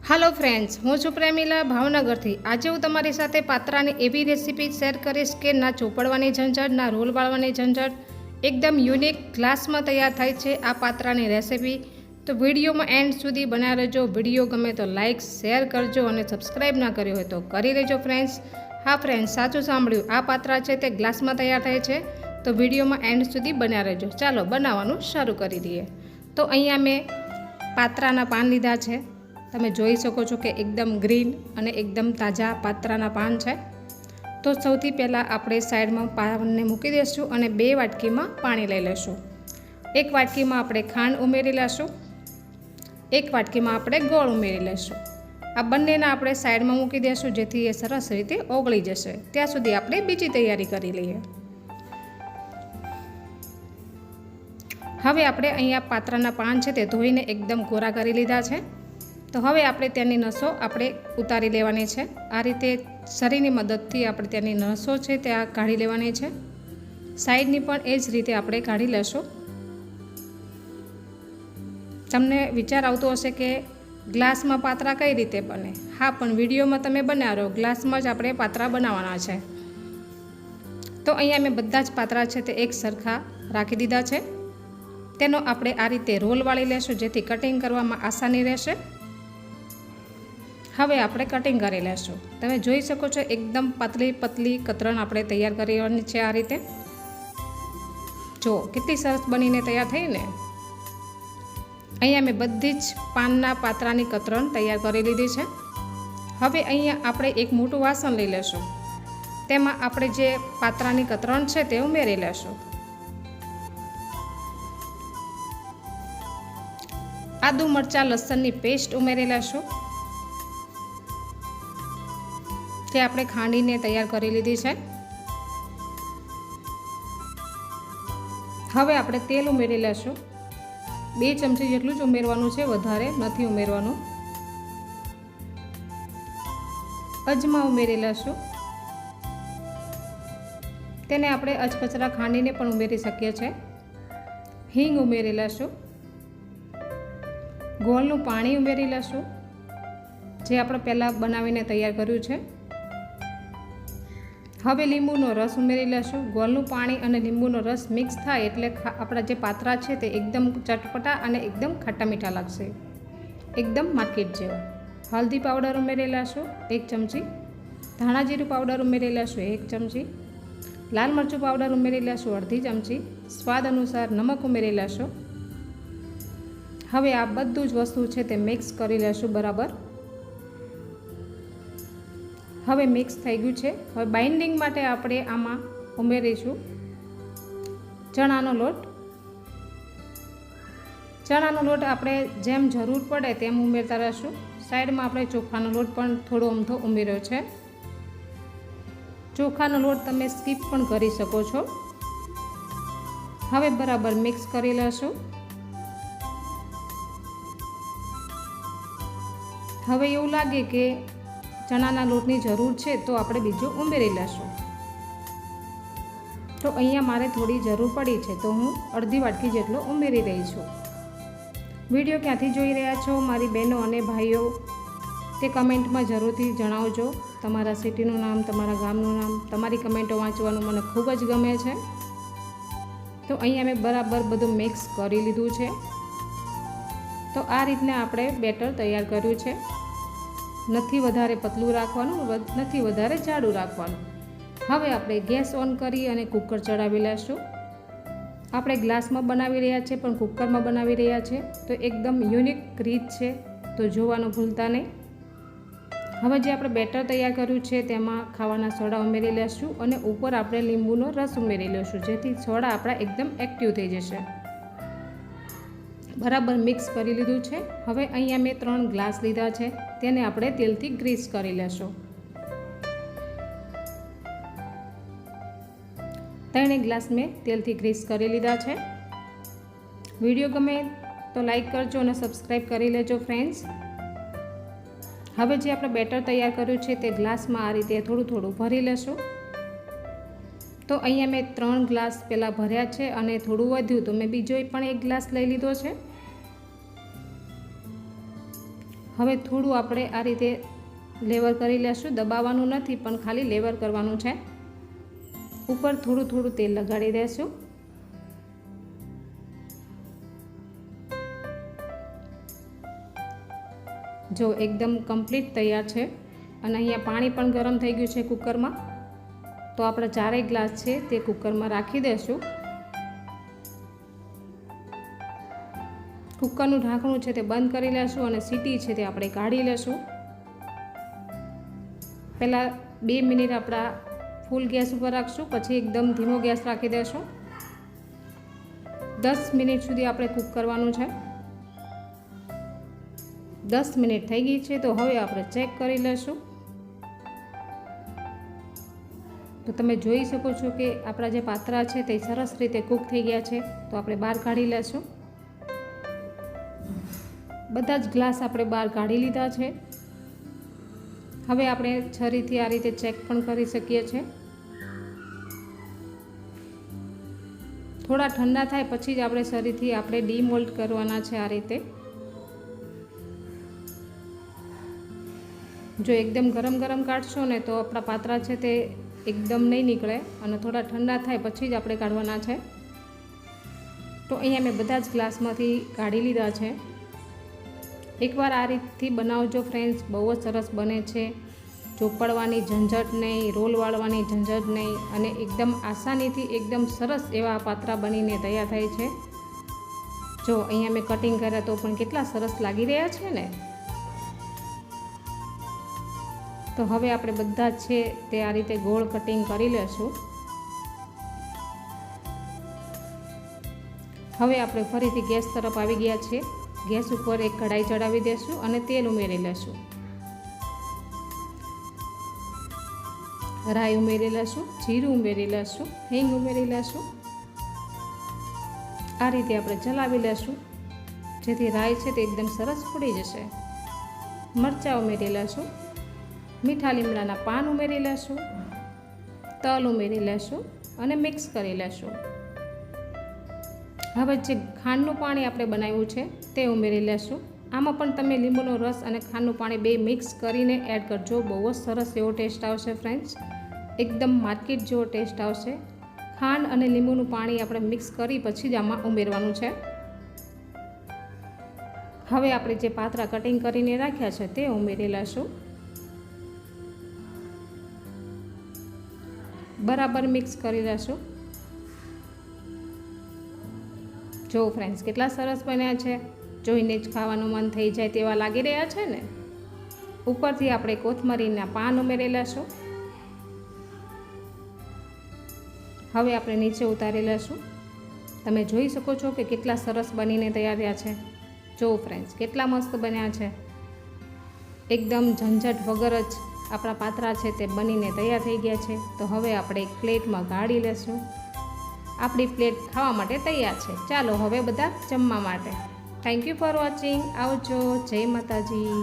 Hello friends, हूँ छूं प्रेमिला भावनगर थी। आज हूँ तमारी साथे पात्रानी एवी रेसिपी शेर करीश के ना ચોપડવાની झंझट ना रोल वाळवानी झंझट, एकदम यूनिक ग्लास में तैयार थाय छे आ पात्रानी रेसिपी। तो विडियो में एंड सुधी बना रहो। विडियो गमे तो लाइक शेर करजो और सब्सक्राइब ना कर्यो होय तो करी लेजो फ्रेंड्स। हाँ फ्रेंड्स, साचुं सांभळ्युं, आ पात्रा छे ते ग्लास में तैयार थाय छे। तो विडियो में एंड सुधी बना रहो। चालो बनाववानुं शरू करी दीए। तो अहींया मैं पात्राना पान लीधा छे। तमे जोई शको छो कि एकदम ग्रीन अने एकदम ताजा पात्राना पान छे। तो सौथी पहला आपणे साइड में पानने मूकी देशुं अने 2 वाटकी में पाणी लई लेशुं। 1 वाटकी में आपणे खांड उमेरी लेशुं, 1 वाटकी में आपणे गोळ उमेरी लेशुं। आ बंनेने आपणे साइड में मूकी देशुं जेथी ए सरस रीते ओगળી जशे। त्यां सुधी आपणे बीजी तैयारी करी लईए। हवे आपणे अहींया पात्राना पान छे ते धोईने एकदम कोरा करी लीधा छे। तो हवे आपणे तेनी नसो आपणे उतारी लेवानी छे। आ रीते छरीनी मददथी आपणे तेनी नसो छे ते काढी लेवानी छे। साइडनी पण ए ज रीते आपणे काढी लेशुं। तमने विचार आवतो हशे के ग्लास में पात्रा कई रीते बने। हाँ, पण विडियो में तमे बनावो, ग्लास में ज आपणे पात्रा बनाववाना छे। तो अहींया मैं बधा ज पात्रा छे ते एक सरखा राखी दीधा छे। तेनो आपणे आ रीते रोल वाળી लेशुं जेथी कटिंग करवामां आसानी रहेशे। हवे आपणे कटिंग करी लेशुं। तमे जोई शको छो एकदम पतली पतली कतरण आपणे तैयार करवानी छे। आ रीते जो केटली सरस बनीने तैयार थई ने। अहींया मैं बधी ज पानना पात्रानी कतरण तैयार करी लीधी छे। हवे अहींया आपणे एक मोटुं वासण लई लेशुं। तेमां आपणे जे पात्रानी कतरण छे ते उमेरी लेशुं। आदु मरचा लसणनी पेस्ट उमेरी लेशुं। ते आपणे खांडीने तैयार करी लीधी छे। हवे आपणे तेल उमेरी लेशुं। 2 चमची जेटલું જ ઉમેરવાનું છે, વધારે નથી ઉમેરવાનું। અજમા ઉમેરી લેશું। તેને આપણે અચકચરા ખાંડીને પણ ઉમેરી શકીએ છીએ। હિંગ ઉમેરી લેશું। ગોળનું પાણી ઉમેરી લેશું જે આપણે પહેલાં બનાવીને તૈયાર કર્યું છે। હવે લીંબુનો રસ ઉમેરી લેશું। ગોળનું પાણી અને લીંબુનો રસ મિક્સ થાય એટલે આપણા જે પાત્રા છે તે એકદમ ચટપટા અને એકદમ ખાટા મીઠા લાગશે, એકદમ માર્કેટ જેવા। હલ્દી પાવડર ઉમેરી લેશું 1 ચમચી। ધાણા જીરું પાવડર ઉમેરી લેશું 1 ચમચી। લાલ મરચું પાવડર ઉમેરી લેશું અડધી ચમચી। સ્વાદ અનુસાર નમક ઉમેરી લેશું। હવે આ બધું જ વસ્તુ છે તે મિક્સ કરી લેશું બરાબર। હવે મિક્સ થઈ ગયું છે। હવે બાઇન્ડિંગ માટે આપણે આમાં ઉમેરીશું ચણાનો લોટ। ચણાનો લોટ આપણે જેમ જરૂર પડે તેમ ઉમેરતા રહીશું। સાઈડમાં આપણે ચોખાનો લોટ પણ થોડો અમથો ઉમેર્યો છે। ચોખાનો લોટ તમે સ્કીપ પણ કરી શકો છો। હવે બરાબર મિક્સ કરી લેશું। હવે એવું લાગે કે ચણાના લોટની જરૂર છે તો આપણે બીજો ઉમેરી લેશું। તો અહીંયા મારે થોડી જરૂર પડી છે તો હું અડધી વાટકી જેટલો ઉમેરી રહી છું। વિડીયો ક્યાંથી જોઈ રહ્યા છો મારી બહેનો અને ભાઈઓ તે કમેન્ટમાં જરૂરથી જણાવજો। તમારા સિટીનું નામ, તમારા ગામનું નામ, તમારી કમેન્ટો વાંચવાનું મને ખૂબ જ ગમે છે। તો અહીંયા મેં બરાબર બધું મિક્સ કરી લીધું છે। તો આ રીતના આપણે બેટર તૈયાર કર્યું છે। નથી વધારે પતલું રાખવાનું, નથી વધારે જાડું રાખવાનું। હવે આપણે ગેસ ઓન કરી અને કુકર ચડાવી લેશું। આપણે ગ્લાસમાં બનાવી રહ્યા છે પણ કુકરમાં બનાવી રહ્યા છે તો એકદમ યુનિક રીત છે, તો જોવાનું ભૂલતા નહીં। હવે જે આપણે બેટર તૈયાર કર્યું છે તેમાં ખાવાના સોડા ઉમેરી લેશું અને ઉપર આપણે લીંબુનો રસ ઉમેરી લેશું જેથી સોડા આપણા એકદમ એક્ટિવ થઈ જશે। બરાબર મિક્સ કરી લીધું છે। હવે અહીંયા મેં 3 ગ્લાસ લીધા છે, તેને આપણે તેલથી ગ્રીસ કરી લેશું। 3 ગ્લાસ મેં તેલથી ગ્રીસ કરી લીધા છે। વિડીયો ગમે તો લાઈક કરજો અને સબસ્ક્રાઈબ કરી લેજો ફ્રેન્ડ્સ। હવે જે આપણે બેટર તૈયાર કર્યું છે તે ગ્લાસમાં આ રીતે થોડું થોડું ભરી લેશું। તો અહીંયા મેં 3 ગ્લાસ પહેલાં ભર્યા છે અને થોડું વધ્યું તો મેં બીજો પણ 1 ગ્લાસ લઈ લીધો છે। હવે થોડું આપણે આ રીતે લેવર કરી લેશું, દબાવવાનું નથી પણ ખાલી લેવર કરવાનું છે. ઉપર થોડું થોડું તેલ લગાડી દેશું. જો એકદમ કમ્પ્લીટ તૈયાર છે. અને અહીંયા પાણી પણ ગરમ થઈ ગયું છે કુકરમાં. તો આપણે 4 ગ્લાસ છે તે કુકરમાં રાખી દઈશું. કુકરનું ઢાંકણું છે તે બંધ કરી લેશું અને સીટી છે તે આપણે કાઢી લેશું. પહેલાં 2 મિનિટ આપણા ફૂલ ગેસ ઉપર રાખશું, પછી એકદમ ધીમો ગેસ રાખી દેશું. 10 મિનિટ સુધી આપણે કૂક કરવાનું છે. 10 મિનિટ થઈ ગઈ છે. તો હવે આપણે ચેક કરી લેશું. તો તમે જોઈ શકો છો કે આપણા જે પાત્રા છે તે સરસ રીતે કૂક થઈ ગયા છે. તો આપણે બહાર કાઢી લેશું. બધા જ ગ્લાસ આપણે બહાર કાઢી લીધા છે. હવે આપણે છરીથી આ રીતે ચેક પણ કરી શકીએ છીએ. થોડા ઠંડા થાય પછી જ આપણે છરીથી આપણે ડીમોલ્ડ કરવાના છે. આ રીતે જો એકદમ ગરમ ગરમ કાઢશો ને તો આપણા પાત્રા છે તે એકદમ નહીં નીકળે, અને થોડા ઠંડા થાય પછી જ આપણે કાઢવાના છે. તો અહીંયા મેં બધા જ ગ્લાસમાંથી કાઢી લીધા છે. એકવાર આ રીતથી બનાવજો ફ્રેન્ડ્સ, બહુ જ સરસ બને છે. ચોપડવાની ઝંઝટ નહીં, રોલ વાળવાની ઝંઝટ નહીં, અને એકદમ આસાનીથી એકદમ સરસ એવા પાત્રા બનીને તૈયાર થાય છે. જો અહીંયા મેં કટિંગ કર્યા તો પણ કેટલા સરસ લાગી રહ્યા છે ને. તો હવે આપણે બધા જ છે તે આ રીતે ગોળ કટિંગ કરી લેશું. હવે આપણે ફરીથી ગેસ તરફ આવી ગયા છીએ. ગેસ ઉપર એક કઢાઈ ચડાવી દેશું અને તેલ ઉમેરી લેશું. રાઈ ઉમેરી લેશું, જીરું ઉમેરી લેશું, હિંગ ઉમેરી લેશું. આ રીતે આપણે ચલાવી લેશું જેથી રાઈ છે તે એકદમ સરસ ફૂટી જશે. મરચાં ઉમેરી લેશું, મીઠા લીમડાના પાન ઉમેરી લેશું, તલ ઉમેરી લેશું અને મિક્સ કરી લેશું. હવે જે ખાંડનું પાણી આપણે બનાવ્યું છે તે ઉમેરી લેશું. આમાં પણ તમે લીંબુનો રસ અને ખાંડનું પાણી બે મિક્સ કરીને એડ કરજો. બહુ જ સરસ એવો ટેસ્ટ આવશે ફ્રેન્ડ્સ, એકદમ માર્કેટ જેવો ટેસ્ટ આવશે. ખાંડ અને લીંબુનું પાણી આપણે મિક્સ કરી પછી જ આમાં ઉમેરવાનું છે. હવે આપણે જે પાત્રા કટિંગ કરીને રાખ્યા છે તે ઉમેરી લેશું. બરાબર મિક્સ કરી લેશું. જો ફ્રેન્ડ્સ કેટલા સરસ બન્યા છે, જોઈને જ ખાવાનું મન થઈ જાય તેવા લાગી રહ્યા છે ને. ઉપરથી આપણે કોથમરીના પાન ઉમેરી લેશું. હવે આપણે નીચે ઉતારી લેશું. તમે જોઈ શકો છો કે કેટલા સરસ બનીને તૈયાર થયા છે. જો ફ્રેન્ડ્સ કેટલા મસ્ત બન્યા છે. એકદમ ઝંઝટ વગર જ આપણા પાત્રા છે તે બનીને તૈયાર થઈ ગયા છે. તો હવે આપણે એક પ્લેટમાં કાઢી લેશું. આપણી પ્લેટ ખાવા માટે તૈયાર છે. ચાલો હવે બધા જમવા માટે. Thank you for watching. આવજો. જય માતાજી.